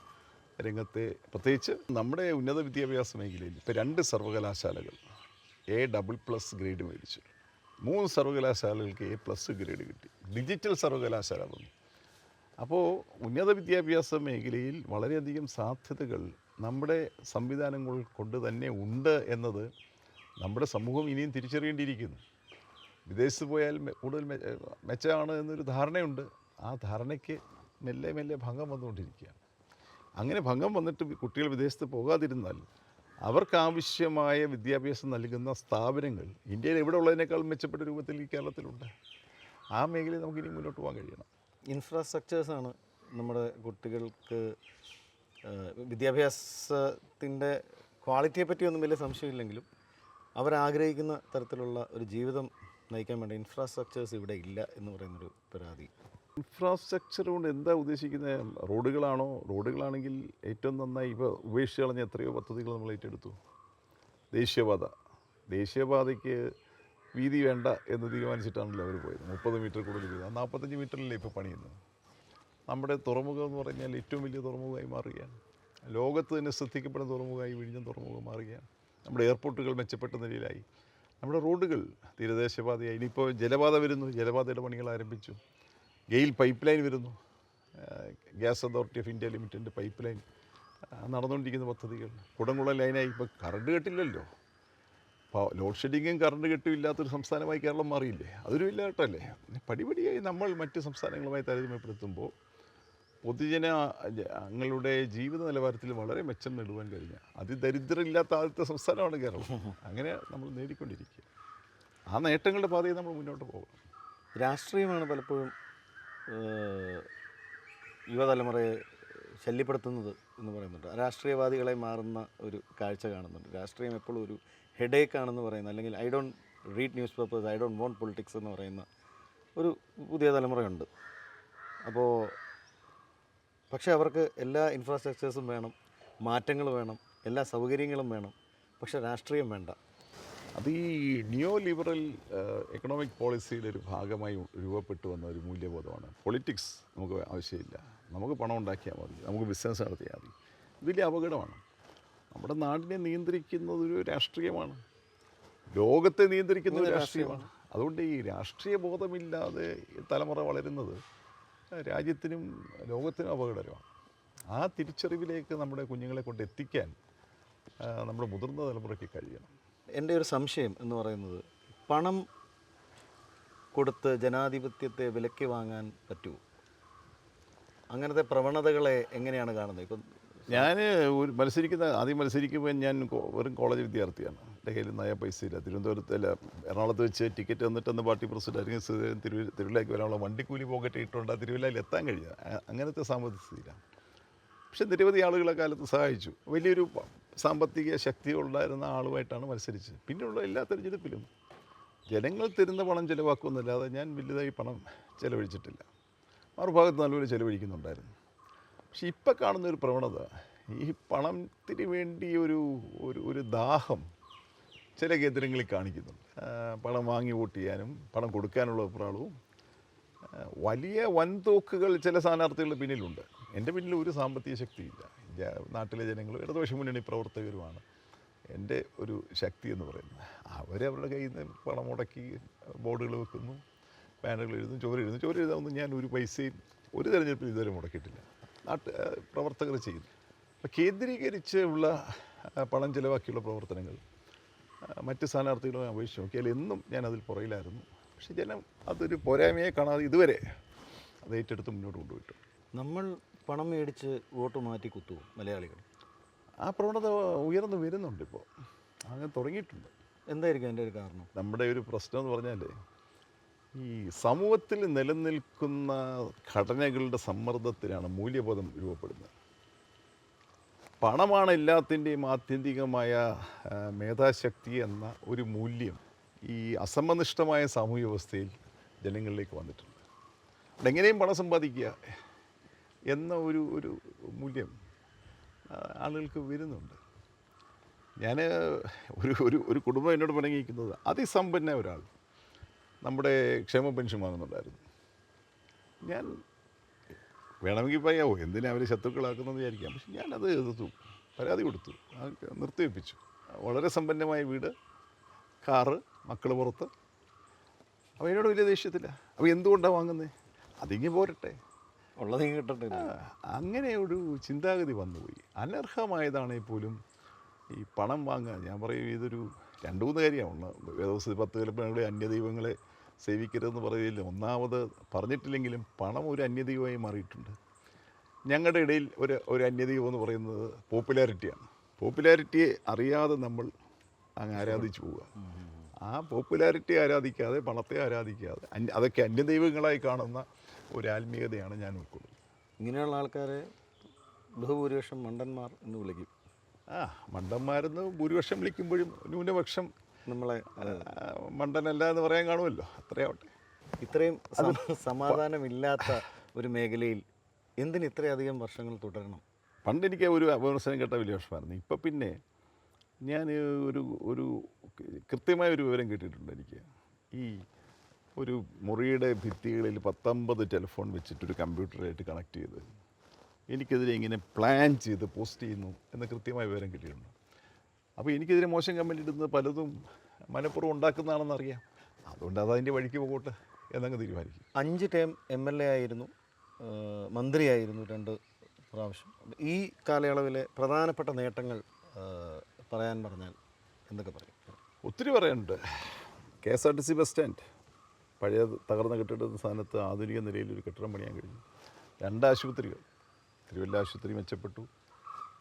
രംഗത്തെ, പ്രത്യേകിച്ച് നമ്മുടെ ഉന്നത വിദ്യാഭ്യാസ മേഖലയിൽ ഇപ്പോൾ 2 സർവകലാശാലകൾ A++ ഗ്രേഡ് മേടിച്ചു. 3 സർവകലാശാലകൾക്ക് A+ ഗ്രേഡ് കിട്ടി. ഡിജിറ്റൽ സർവകലാശാല വന്നു. അപ്പോൾ ഉന്നത വിദ്യാഭ്യാസ മേഖലയിൽ വളരെയധികം സാധ്യതകൾ നമ്മുടെ സംവിധാനങ്ങൾ കൊണ്ട് തന്നെ ഉണ്ട് എന്നത് നമ്മുടെ സമൂഹം ഇനിയും തിരിച്ചറിയേണ്ടിയിരിക്കുന്നു. വിദേശത്ത് പോയാൽ കൂടുതൽ മെച്ചമാണ് എന്നൊരു ധാരണയുണ്ട്. ആ ധാരണയ്ക്ക് മെല്ലെ മെല്ലെ ഭംഗം വന്നുകൊണ്ടിരിക്കുകയാണ്. അങ്ങനെ ഭംഗം വന്നിട്ട് കുട്ടികൾ വിദേശത്ത് പോകാതിരുന്നാൽ അവർക്കാവശ്യമായ വിദ്യാഭ്യാസം നൽകുന്ന സ്ഥാപനങ്ങൾ ഇന്ത്യയിൽ എവിടെ ഉള്ളതിനേക്കാൾ മെച്ചപ്പെട്ട രൂപത്തിൽ ഈ കേരളത്തിലുണ്ട്. ആ മേഖലയിൽ നമുക്കിനി മുന്നോട്ട് പോകാൻ കഴിയണം. ഇൻഫ്രാസ്ട്രക്ചേഴ്സാണ് നമ്മുടെ കുട്ടികൾക്ക് വിദ്യാഭ്യാസത്തിൻ്റെ ക്വാളിറ്റിയെ പറ്റിയൊന്നും വലിയ സംശയമില്ലെങ്കിലും അവരാഗ്രഹിക്കുന്ന തരത്തിലുള്ള ഒരു ജീവിതം നയിക്കാൻ വേണ്ടി ഇൻഫ്രാസ്ട്രക്ചേഴ്സ് ഇവിടെ ഇല്ല എന്ന് പറയുന്നൊരു പരാതി. ഇൻഫ്രാസ്ട്രക്ചർ കൊണ്ട് എന്താ ഉദ്ദേശിക്കുന്നത്? റോഡുകളാണോ? റോഡുകളാണെങ്കിൽ ഏറ്റവും നന്നായി ഇപ്പോൾ ഉപേക്ഷിച്ച് കളഞ്ഞ എത്രയോ പദ്ധതികൾ നമ്മൾ ഏറ്റെടുത്തു. ദേശീയപാതയ്ക്ക് വീതി വേണ്ട എന്ന് തീരുമാനിച്ചിട്ടാണല്ലോ അവർ പോയത്. 30 മീറ്റർ കൂടുതൽ വീതി, 45 മീറ്ററിലല്ലേ ഇപ്പോൾ പണിയുന്നത്. നമ്മുടെ തുറമുഖം എന്ന് പറഞ്ഞാൽ ഏറ്റവും വലിയ തുറമുഖമായി മാറുകയാണ്. ലോകത്ത് തന്നെ ശ്രദ്ധിക്കപ്പെടുന്ന തുറമുഖമായി വിഴിഞ്ഞം തുറമുഖം മാറുകയാണ്. നമ്മുടെ എയർപോർട്ടുകൾ മെച്ചപ്പെട്ട നിലയിലായി. നമ്മുടെ റോഡുകൾ തീരദേശപാതയായി. ഇനിയിപ്പോൾ ജലപാത വരുന്നു, ജലപാതയുടെ പണികൾ ആരംഭിച്ചു. ഗെയിൽ പൈപ്പ് ലൈൻ വരുന്നു, ഗ്യാസ് അതോറിറ്റി ഓഫ് ഇന്ത്യ ലിമിറ്റഡിൻ്റെ പൈപ്പ് ലൈൻ നടന്നുകൊണ്ടിരിക്കുന്ന പദ്ധതികൾ. കുടംകുളം ലൈനായി. ഇപ്പോൾ കറണ്ട് കെട്ടില്ലല്ലോ. അപ്പോൾ ലോഡ് ഷെഡിങ്ങും കറണ്ട് കെട്ടും ഇല്ലാത്തൊരു സംസ്ഥാനമായി കേരളം മാറിയില്ലേ? അതൊരു വലിയ കേട്ടല്ലേ. പടിപടിയായി നമ്മൾ മറ്റ് സംസ്ഥാനങ്ങളുമായി താരതമ്യപ്പെടുത്തുമ്പോൾ പൊതുജനങ്ങളുടെ ജീവിത നിലവാരത്തിൽ വളരെ മെച്ചം നേടുവാൻ കഴിഞ്ഞ അതിദരിദ്രമില്ലാത്ത ആദ്യത്തെ സംസ്ഥാനമാണ് കേരളം. അങ്ങനെ നമ്മൾ നേടിക്കൊണ്ടിരിക്കുക. ആ നേട്ടങ്ങളുടെ പാതയിൽ നമ്മൾ മുന്നോട്ട് പോകണം. രാഷ്ട്രീയമാണ് പലപ്പോഴും യുവതലമുറയെ ശല്യപ്പെടുത്തുന്നത് എന്ന് പറയുന്നുണ്ട്. രാഷ്ട്രീയവാദികളെ മാറുന്ന ഒരു കാഴ്ച കാണുന്നുണ്ട്. രാഷ്ട്രീയം എപ്പോഴും ഒരു ഹെഡേക്കാണെന്ന് പറയുന്ന, അല്ലെങ്കിൽ I don't read news papers, I don't want politics എന്ന് പറയുന്ന ഒരു പുതിയ തലമുറയുണ്ട്. അപ്പോൾ പക്ഷേ അവർക്ക് എല്ലാ ഇൻഫ്രാസ്ട്രക്ചേഴ്സും വേണം, മാറ്റങ്ങൾ വേണം, എല്ലാ സൗകര്യങ്ങളും വേണം, പക്ഷേ രാഷ്ട്രീയം വേണ്ട. അത് ഈ നിയോ ലിബറൽ എക്കണോമിക് പോളിസിയുടെ ഒരു ഭാഗമായി രൂപപ്പെട്ടു വന്ന ഒരു മൂല്യബോധമാണ്. പൊളിറ്റിക്സ് നമുക്ക് ആവശ്യമില്ല, നമുക്ക് പണം ഉണ്ടാക്കിയാൽ മതി, നമുക്ക് ബിസിനസ് നടത്തിയാൽ മതി. വലിയ അപകടമാണ്. നമ്മുടെ നാടിനെ നിയന്ത്രിക്കുന്നത് ഒരു രാഷ്ട്രീയമാണ്, ലോകത്തെ നിയന്ത്രിക്കുന്ന ഒരു രാഷ്ട്രീയമാണ്. അതുകൊണ്ട് ഈ രാഷ്ട്രീയ ബോധമില്ലാതെ തലമുറ വളരുന്നത് രാജ്യത്തിനും ലോകത്തിനും അപകടകരമാണ്. ആ തിരിച്ചറിവിലേക്ക് നമ്മുടെ കുഞ്ഞുങ്ങളെ കൊണ്ട് എത്തിക്കാൻ നമ്മുടെ മുതിർന്ന തലമുറയ്ക്ക് കഴിയണം. എൻ്റെ ഒരു സംശയം എന്ന് പറയുന്നത്, പണം കൊടുത്ത് ജനാധിപത്യത്തെ വിലയ്ക്ക് വാങ്ങാൻ പറ്റുമോ? അങ്ങനത്തെ പ്രവണതകളെ എങ്ങനെയാണ് കാണുന്നത്? ഇപ്പം ഞാൻ ആദ്യം മത്സരിക്കുമ്പോൾ ഞാൻ വെറും കോളേജ് വിദ്യാർത്ഥിയാണ്. എൻ്റെ കയ്യിൽ നയ പൈസ ഇല്ല. തിരുവനന്തപുരത്തല്ല, എറണാകുളത്ത് വെച്ച് ടിക്കറ്റ് തന്നിട്ടെന്ന് പാർട്ടി പ്രസിഡന്റ് അല്ലെങ്കിൽ തിരുവല്ലയ്ക്ക് വരാനുള്ള വണ്ടിക്കൂലി പോക്കറ്റ് ഇട്ടുകൊണ്ട് തിരുവല്ലയിൽ എത്താൻ കഴിയുക, അങ്ങനത്തെ സാമ്പത്തിക സ്ഥിതിയിലാണ്. പക്ഷെ നിരവധി ആളുകളെ കാലത്ത് സഹായിച്ചു. വലിയൊരു സാമ്പത്തിക ശക്തി ഉണ്ടായിരുന്ന ആളുമായിട്ടാണ് മത്സരിച്ചത്. പിന്നെയുള്ള എല്ലാ തെരഞ്ഞെടുപ്പിലും ജനങ്ങൾ തരുന്ന പണം ചിലവാക്കുമെന്നല്ലാതെ ഞാൻ വലുതായി പണം ചിലവഴിച്ചിട്ടില്ല. മറുഭാഗത്ത് നല്ലപോലെ ചിലവഴിക്കുന്നുണ്ടായിരുന്നു. പക്ഷെ ഇപ്പം കാണുന്നൊരു പ്രവണത, ഈ പണത്തിന് വേണ്ടി ഒരു ദാഹം ചില കേന്ദ്രങ്ങളിൽ കാണിക്കുന്നുണ്ട്. പണം വാങ്ങി വോട്ട് ചെയ്യാനും പണം കൊടുക്കാനുള്ള അഭിപ്രായവും വലിയ വൻതോക്കുകൾ ചില സ്ഥാനാർത്ഥികളുടെ പിന്നിലുണ്ട്. എൻ്റെ പിന്നിൽ ഒരു സാമ്പത്തിക ശക്തിയില്ല. നാട്ടിലെ ജനങ്ങളും ഇടതുപക്ഷ മുന്നണി പ്രവർത്തകരുമാണ് എൻ്റെ ഒരു ശക്തി എന്ന് പറയുന്നത്. അവരവരുടെ കയ്യിൽ നിന്ന് പണം മുടക്കി ബോർഡുകൾ വെക്കുന്നു, ബാനറുകൾ എഴുതുന്നു, ചോര എഴുതാമെന്ന് ഞാൻ ഒരു പൈസയും ഒരു തെരഞ്ഞെടുപ്പിൽ ഇതുവരെ മുടക്കിയിട്ടില്ല. പ്രവർത്തകർ ചെയ്യുന്നു. അപ്പോൾ കേന്ദ്രീകരിച്ച് ഉള്ള പണം ചിലവാക്കിയുള്ള പ്രവർത്തനങ്ങൾ മറ്റ് സ്ഥാനാർത്ഥികളുമായി അപേക്ഷിച്ച് നോക്കിയാൽ എന്നും ഞാൻ അതിൽ പുറകിലായിരുന്നു. പക്ഷേ ജനം അതൊരു പോരായ്മയെ കാണാതെ ഇതുവരെ അത് ഏറ്റെടുത്ത് മുന്നോട്ട് കൊണ്ടുപോയിട്ടുണ്ട്. നമ്മൾ പണം മേടിച്ച് വോട്ട് മാറ്റി കുത്തുമോ മലയാളികൾ? ആ പ്രവണത ഉയർന്നു വരുന്നുണ്ട്. ഇപ്പോൾ അങ്ങനെ തുടങ്ങിയിട്ടുണ്ട്. എന്തായിരിക്കും അതിൻ്റെ ഒരു കാരണം? നമ്മുടെ ഒരു പ്രശ്നം എന്ന് പറഞ്ഞാൽ, ഈ സമൂഹത്തിൽ നിലനിൽക്കുന്ന ഘടനകളുടെ സമ്മർദ്ദത്തിലാണ് മൂല്യബോധം രൂപപ്പെടുന്നത്. പണമാണ് എല്ലാത്തിൻ്റെയും ആത്യന്തികമായ മേധാശക്തി എന്ന ഒരു മൂല്യം ഈ അസമനിഷ്ഠമായ സാമൂഹ്യ വ്യവസ്ഥയിൽ ജനങ്ങളിലേക്ക് വന്നിട്ടുണ്ട്. എങ്ങനെയും പണം സമ്പാദിക്കുക എന്ന ഒരു മൂല്യം ആളുകൾക്ക് വരുന്നുണ്ട്. ഞാൻ ഒരു കുടുംബം എന്നോട് പിണങ്ങിയിരിക്കുന്നത്, അതിസമ്പന്ന ഒരാൾ നമ്മുടെ ക്ഷേമ പെൻഷൻ വാങ്ങുന്നുണ്ടായിരുന്നു. ഞാൻ വേണമെങ്കിൽ പറയാമോ എന്തിനാ അവർ ശത്രുക്കളാക്കുന്നതെന്ന് വിചാരിക്കാം. പക്ഷെ ഞാനത് എതിർത്തു, പരാതി കൊടുത്തു, നിർത്തിവെപ്പിച്ചു. വളരെ സമ്പന്നമായ വീട്, കാറ്, മക്കൾ പുറത്ത്. അപ്പോൾ എന്നോട് വലിയ ദേഷ്യത്തില്ല. അപ്പോൾ എന്തുകൊണ്ടാണ് വാങ്ങുന്നത്? അതിങ്ങ് പോരട്ടെ, ഉള്ളതെങ്കിൽ കിട്ടട്ടെ. അങ്ങനെ ഒരു ചിന്താഗതി വന്നുപോയി. അനർഹമായതാണെങ്കിൽ പോലും ഈ പണം വാങ്ങുക, ഞാൻ പറയും ഇതൊരു 2-3 കാര്യമാണ്. വേദോസ് 10 കൽപ്പനകളെ അന്യദൈവങ്ങളെ സേവിക്കരുതെന്ന് പറയുകയില്ല. ഒന്നാമത് പറഞ്ഞിട്ടില്ലെങ്കിലും പണം ഒരു അന്യദൈവമായി മാറിയിട്ടുണ്ട്. ഞങ്ങളുടെ ഇടയിൽ ഒരു അന്യദൈവം എന്ന് പറയുന്നത് പോപ്പുലാരിറ്റിയാണ്. പോപ്പുലാരിറ്റിയെ അറിയാതെ നമ്മൾ അങ്ങ് ആരാധിച്ചു പോവുക. ആ പോപ്പുലാരിറ്റി ആരാധിക്കാതെ, പണത്തെ ആരാധിക്കാതെ, അതൊക്കെ അന്യദൈവങ്ങളായി കാണുന്ന ഒരു ആത്മീയതയാണ് ഞാൻ ഉൾക്കൊള്ളുന്നത്. ഇങ്ങനെയുള്ള ആൾക്കാരെ ബഹുഭൂരിപക്ഷം മണ്ടന്മാർ എന്ന് വിളിക്കും. മണ്ടന്മാരെന്ന് ഭൂരിപക്ഷം വിളിക്കുമ്പോഴും ന്യൂനപക്ഷം നമ്മളെ മണ്ടനല്ല എന്ന് പറയാൻ കാണുമല്ലോ. അത്രയാവട്ടെ. ഇത്രയും സമാധാനമില്ലാത്ത ഒരു മേഖലയിൽ എന്തിന് ഇത്രയധികം വർഷങ്ങൾ തുടരണം? പണ്ട് എനിക്ക് ഒരു വിമർശനം കേട്ട വലിയ വിഷമമായിരുന്നു. ഇപ്പം പിന്നെ ഞാൻ ഒരു കൃത്യമായ ഒരു വിവരം കേട്ടിട്ടുണ്ട്. എനിക്ക് ഈ ഒരു മുറിയുടെ ഭിത്തികളിൽ 19 ടെലിഫോൺ വെച്ചിട്ടൊരു കമ്പ്യൂട്ടറായിട്ട് കണക്ട് ചെയ്ത് എനിക്കെതിരെ ഇങ്ങനെ പ്ലാൻ ചെയ്ത് പോസ്റ്റ് ചെയ്യുന്നു എന്ന് കൃത്യമായ വിവരം കിട്ടിയിട്ടുണ്ട്. അപ്പോൾ എനിക്കെതിരെ മോശം കമൻ്റ് ഇടുന്നത് പലതും മനഃപൂർവ്വം ഉണ്ടാക്കുന്നതാണെന്നറിയാം. അതുകൊണ്ട് അതതിൻ്റെ വഴിക്ക് പോകട്ടെ എന്നങ്ങ് തീരുമാനിക്കും. 5 ടേം MLA ആയിരുന്നു, മന്ത്രിയായിരുന്നു 2 പ്രാവശ്യം. ഈ കാലയളവിലെ പ്രധാനപ്പെട്ട നേട്ടങ്ങൾ പറയാൻ പറഞ്ഞാൽ എന്തൊക്കെ പറയും? ഒത്തിരി പറയാനുണ്ട്. KSRTC ബസ് സ്റ്റാൻഡ് പഴയ തകർന്ന കെട്ടിടത്തിൻ്റെ സ്ഥാനത്ത് ആധുനിക നിലയിൽ ഒരു കെട്ടിടം പണിയാൻ കഴിഞ്ഞു. 2 ആശുപത്രികൾ, തിരുവല്ല ആശുപത്രി മെച്ചപ്പെട്ടു,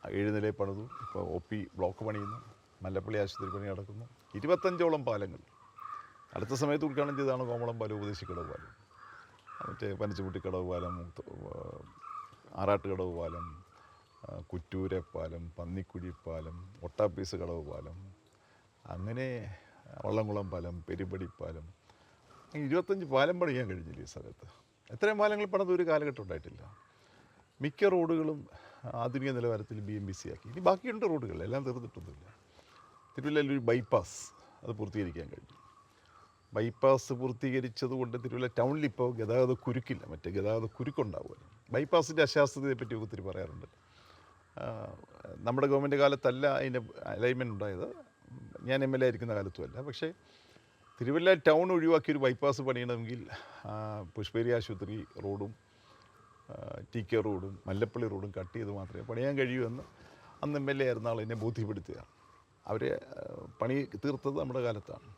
7 നിലയിൽ പണിതു. ഇപ്പോൾ OP ബ്ലോക്ക് പണിയുന്നു, മല്ലപ്പള്ളി ആശുപത്രി പണി നടക്കുന്നു. 25ഓളം പാലങ്ങൾ അടുത്ത സമയത്ത് ഉദ്ഘാടനം ചെയ്തതാണ് കോമളം പാലം, ഉപദേശിക്കടവ് പാലം, മറ്റേ പനച്ചുകുട്ടിക്കടവ് പാലം, ആറാട്ടുകടവ് പാലം, കുറ്റൂരെ പാലം, പന്നിക്കുഴി പാലം, ഒട്ടാപ്പീസ് കടവ് പാലം, അങ്ങനെ വള്ളംകുളം പാലം, പെരുമ്പടി പാലം, 25 പാലം പണിയാൻ കഴിഞ്ഞില്ല ഈ സ്ഥലത്ത്. എത്രയും പാലങ്ങൾ പണിത് ഒരു കാലഘട്ടം ഉണ്ടായിട്ടില്ല. മിക്ക റോഡുകളും ആധുനിക നിലവാരത്തിൽ BMBC ആക്കി. ഇനി ബാക്കിയുണ്ട് റോഡുകൾ, എല്ലാം തീർന്നിട്ടൊന്നുമില്ല. തിരുവല്ലയിൽ ഒരു ബൈപ്പാസ് അത് പൂർത്തീകരിക്കാൻ കഴിഞ്ഞു. ബൈപ്പാസ് പൂർത്തീകരിച്ചത് കൊണ്ട് തിരുവല്ല ടൗണിൽ ഇപ്പോൾ ഗതാഗത കുരുക്കില്ല, മറ്റേ ഗതാഗത കുരുക്കുണ്ടാവുമല്ലോ. ബൈപ്പാസിൻ്റെ അശാസ്ത്രതയെ പറ്റി ഒത്തിരി പറയാറുണ്ട്. നമ്മുടെ ഗവൺമെൻറ് കാലത്തല്ല അതിൻ്റെ അലൈൻമെൻറ്റ് ഉണ്ടായത്, ഞാൻ MLA ആയിരിക്കുന്ന കാലത്തുമല്ല. പക്ഷേ തിരുവല്ല ടൗൺ ഒഴിവാക്കി ഒരു ബൈപ്പാസ് പണിയണമെങ്കിൽ പുഷ്പേരി ആശുപത്രി റോഡും TK റോഡും മല്ലപ്പള്ളി റോഡും കട്ട് ചെയ്ത് മാത്രമേ പണിയാൻ കഴിയൂ എന്ന് അന്ന് MLA ആയിരുന്ന ആൾ എന്നെ ബോധ്യപ്പെടുത്തുകയാണ്. അവരെ പണി തീർത്തത് നമ്മുടെ കാലത്താണ്.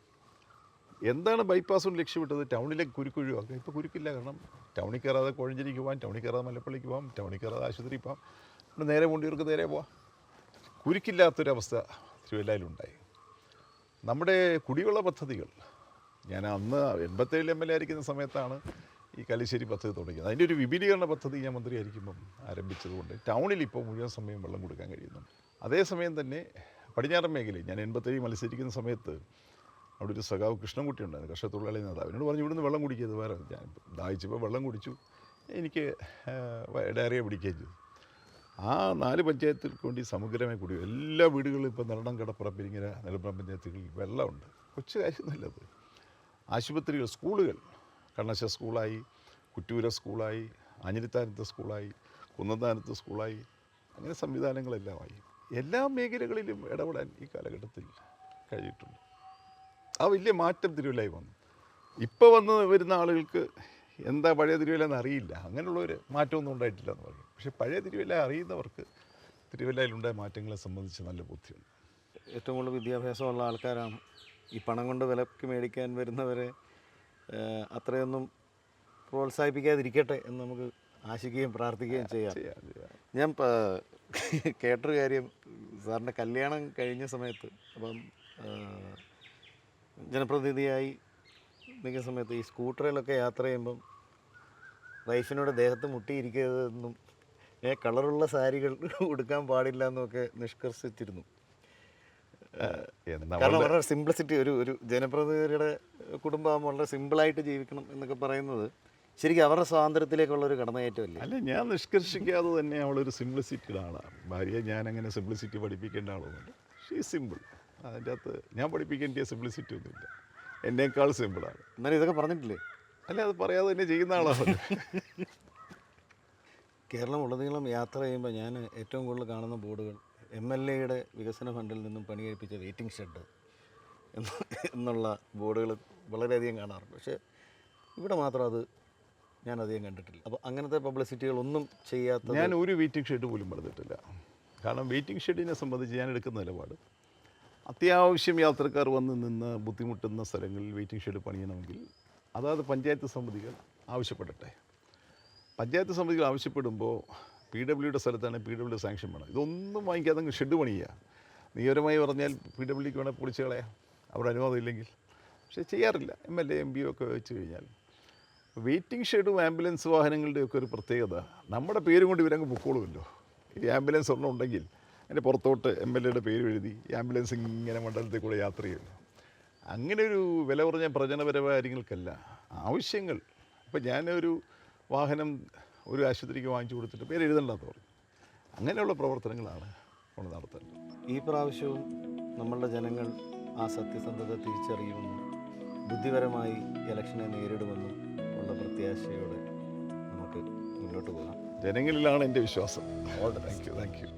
എന്താണ് ബൈപ്പാസ് കൊണ്ട് ലക്ഷ്യമിട്ടത്? ടൗണിലേക്ക് കുരുക്ക് ഒഴിവാക്കുക. ഇപ്പോൾ കുരുക്കില്ല. കാരണം ടൗണിൽ കയറാതെ കോഴഞ്ചേരിക്ക് പോകാം, ടൗണിൽ കയറാതെ മല്ലപ്പള്ളിക്ക് പോകാം, ടൗണിൽ കയറാതെ ആശുപത്രിക്ക് പോകാം, പിന്നെ നേരെ മുണ്ടിയൂർക്ക് നേരെ പോവാം. കുരുക്കില്ലാത്തൊരവസ്ഥ തിരുവല്ലയിലുണ്ടായി. നമ്മുടെ കുടിവെള്ള പദ്ധതികൾ, ഞാൻ അന്ന് 87 MLA ആയിരിക്കുന്ന സമയത്താണ് ഈ കല്ലിശ്ശേരി പദ്ധതി തുടങ്ങിയത്. അതിൻ്റെ ഒരു വിപുലീകരണ പദ്ധതി ഞാൻ മന്ത്രിയായിരിക്കുമ്പം ആരംഭിച്ചതുകൊണ്ട് ടൗണിൽ ഇപ്പോൾ മുഴുവൻ സമയം വെള്ളം കൊടുക്കാൻ കഴിയുന്നുണ്ട്. അതേസമയം തന്നെ പടിഞ്ഞാറൻ മേഖലയിൽ ഞാൻ 87 മത്സരിക്കുന്ന സമയത്ത് അവിടെ ഒരു സഖാവ് കൃഷ്ണൻകുട്ടി ഉണ്ടായിരുന്നു, കർഷക തൊഴിലാളി നേതാവ്. എന്നോട് പറഞ്ഞു ഇവിടുന്ന് വെള്ളം കുടിക്കരുത്, വേറെ. ഞാൻ ദാഹിച്ചപ്പോൾ വെള്ളം കുടിച്ചു, എനിക്ക് ഡയറിയ പിടിക്കുകയും ചെയ്തു. ആ 4 പഞ്ചായത്തുകൾക്ക് വേണ്ടി സമഗ്രമായി കുടി, എല്ലാ വീടുകളിലും ഇപ്പോൾ നെല്ലടം, കടപ്പുറം, പെരിങ്ങര, നെടുമ്പ്രം പഞ്ചായത്തുകളിൽ വെള്ളമുണ്ട്. കൊച്ചു കാര്യമൊന്നുമില്ലത്. ആശുപത്രികൾ, സ്കൂളുകൾ, കണ്ണശ സ്കൂളായി, കുറ്റൂര സ്കൂളായി, ആഞ്ഞിലിത്താനത്ത് സ്കൂളായി, കുന്നന്താനത്ത് സ്കൂളായി, അങ്ങനെ സംവിധാനങ്ങളെല്ലാമായി. എല്ലാ മേഖലകളിലും ഇടപെടാൻ ഈ കാലഘട്ടത്തിൽ കഴിഞ്ഞിട്ടുണ്ട്. ആ വലിയ മാറ്റം തിരുവല്ലയിൽ വന്നു. ഇപ്പോൾ വരുന്ന ആളുകൾക്ക് എന്താ പഴയ തിരുവല്ല എന്ന് അറിയില്ല. അങ്ങനെയുള്ളൊരു മാറ്റമൊന്നും ഉണ്ടായിട്ടില്ല എന്ന് പറയും. പക്ഷേ പഴയ തിരുവല്ല അറിയുന്നവർക്ക് തിരുവല്ലയിലുണ്ടായ മാറ്റങ്ങളെ സംബന്ധിച്ച് നല്ല ബോധ്യമുണ്ട്. ഏറ്റവും കൂടുതൽ വിദ്യാഭ്യാസമുള്ള ആൾക്കാരാണ് ഈ പണം കൊണ്ട് വിലക്ക് മേടിക്കാൻ വരുന്നവരെ അത്രയൊന്നും പ്രോത്സാഹിപ്പിക്കാതിരിക്കട്ടെ എന്ന് നമുക്ക് ആശിക്കുകയും പ്രാർത്ഥിക്കുകയും ചെയ്യാം. ഞാൻ കേട്ടൊരു കാര്യം, സാറിൻ്റെ കല്യാണം കഴിഞ്ഞ സമയത്ത് അപ്പം ജനപ്രതിനിധിയായി നിൽക്കുന്ന സമയത്ത് ഈ സ്കൂട്ടറിലൊക്കെ യാത്ര ചെയ്യുമ്പം വൈഫിനോട് ദേഹത്ത് മുട്ടിയിരിക്കരുതെന്നും കളറുള്ള സാരികൾ ഉടുക്കാൻ പാടില്ല എന്നൊക്കെ നിഷ്കർഷിച്ചിരുന്നു. കാരണം വളരെ സിംപ്ലിസിറ്റി, ഒരു ജനപ്രതിനിധിയുടെ കുടുംബം വളരെ സിമ്പിളായിട്ട് ജീവിക്കണം എന്നൊക്കെ പറയുന്നത് ശരിക്കും അവരുടെ സ്വാതന്ത്ര്യത്തിലേക്കുള്ളൊരു കടമയേറ്റമല്ലേ? അല്ല, ഞാൻ നിഷ്കർഷിക്കാതെ തന്നെ അവളൊരു സിംപ്ലിസിറ്റിയുടെ ആളാണ്. ഭാര്യയെ ഞാനങ്ങനെ സിംപ്ലിസിറ്റി പഠിപ്പിക്കേണ്ട ആളൊന്നുമില്ല. She simple. അതിൻ്റെ അകത്ത് ഞാൻ പഠിപ്പിക്കേണ്ട സിംപ്ലിസിറ്റി ഒന്നുമില്ല. എന്നേക്കാൾ സിമ്പിളാണ്. എന്നാലും ഇതൊക്കെ പറഞ്ഞിട്ടില്ലേ? അല്ല, അത് പറയാതെ തന്നെ ചെയ്യുന്ന ആളാണ്. കേരളം ഉടനീളം യാത്ര ചെയ്യുമ്പോൾ ഞാൻ ഏറ്റവും കൂടുതൽ കാണുന്ന ബോർഡുകൾ MLAയുടെ വികസന ഫണ്ടിൽ നിന്നും പണി കഴിപ്പിച്ച വെയിറ്റിംഗ് ഷെഡ് എന്നുള്ള ബോർഡുകൾ വളരെയധികം കാണാറുണ്ട്. പക്ഷേ ഇവിടെ മാത്രം അത് ഞാനധികം കണ്ടിട്ടില്ല. അപ്പോൾ അങ്ങനത്തെ പബ്ലിസിറ്റികളൊന്നും ചെയ്യാത്ത, ഞാൻ ഒരു വെയിറ്റിംഗ് ഷെഡ് പോലും പണിതിട്ടില്ല. കാരണം വെയിറ്റിംഗ് ഷെഡിനെ സംബന്ധിച്ച് ഞാൻ എടുക്കുന്ന നിലപാട്, അത്യാവശ്യം യാത്രക്കാർ വന്ന് നിന്ന് ബുദ്ധിമുട്ടുന്ന സ്ഥലങ്ങളിൽ വെയിറ്റിംഗ് ഷെഡ് പണിയണമെങ്കിൽ അതായത് പഞ്ചായത്ത് സമിതികൾ ആവശ്യപ്പെടട്ടെ. പഞ്ചായത്ത് സമിതികൾ ആവശ്യപ്പെടുമ്പോൾ PWയുടെ സ്ഥലത്താണ് PW സാങ്ഷൻ വേണം. ഇതൊന്നും വാങ്ങിക്കാതെ ഷെഡ് പണിയുക. നിയമപരമായി പറഞ്ഞാൽ PWക്ക് വേണേൽ പൊളിച്ച് കളയാം, അവിടെ അനുവാദം ഇല്ലെങ്കിൽ. പക്ഷേ ചെയ്യാറില്ല. MLA MB ഒക്കെ വെച്ച് കഴിഞ്ഞാൽ വെയിറ്റിംഗ് ഷെഡും ആംബുലൻസ് വാഹനങ്ങളുടെയൊക്കെ ഒരു പ്രത്യേകത, നമ്മുടെ പേരും കൊണ്ട് ഇവരങ്ങ് പൊക്കോളുമല്ലോ. ഈ ആംബുലൻസ് ഒരെണ്ണം ഉണ്ടെങ്കിൽ അതിൻ്റെ പുറത്തോട്ട് MLAയുടെ പേര് എഴുതി ഈ ആംബുലൻസ് ഇങ്ങനെ മണ്ഡലത്തിൽ കൂടെ യാത്ര ചെയ്യുമല്ലോ. അങ്ങനെ ഒരു വില കുറഞ്ഞ പ്രചരണപരമായ കാര്യങ്ങൾക്കല്ല, ആവശ്യങ്ങൾ. ഇപ്പം ഞാനൊരു വാഹനം ഒരു ആശുപത്രിക്ക് വാങ്ങിച്ചു കൊടുത്തിട്ട് പേര് എഴുതണ്ടെന്ന് പറഞ്ഞു. അങ്ങനെയുള്ള പ്രവർത്തനങ്ങളാണ് നമ്മൾ നടത്തേണ്ടത്. ഈ പ്രാവശ്യവും നമ്മളുടെ ജനങ്ങൾ ആ സത്യസന്ധത തിരിച്ചറിയുമെന്നും ബുദ്ധിപരമായി ഇലക്ഷനെ നേരിടുമെന്നും ഉള്ള പ്രത്യാശയോടെ നമുക്ക് മുന്നോട്ട് പോകാം. ജനങ്ങളിലാണ് എൻ്റെ വിശ്വാസം. Thank you.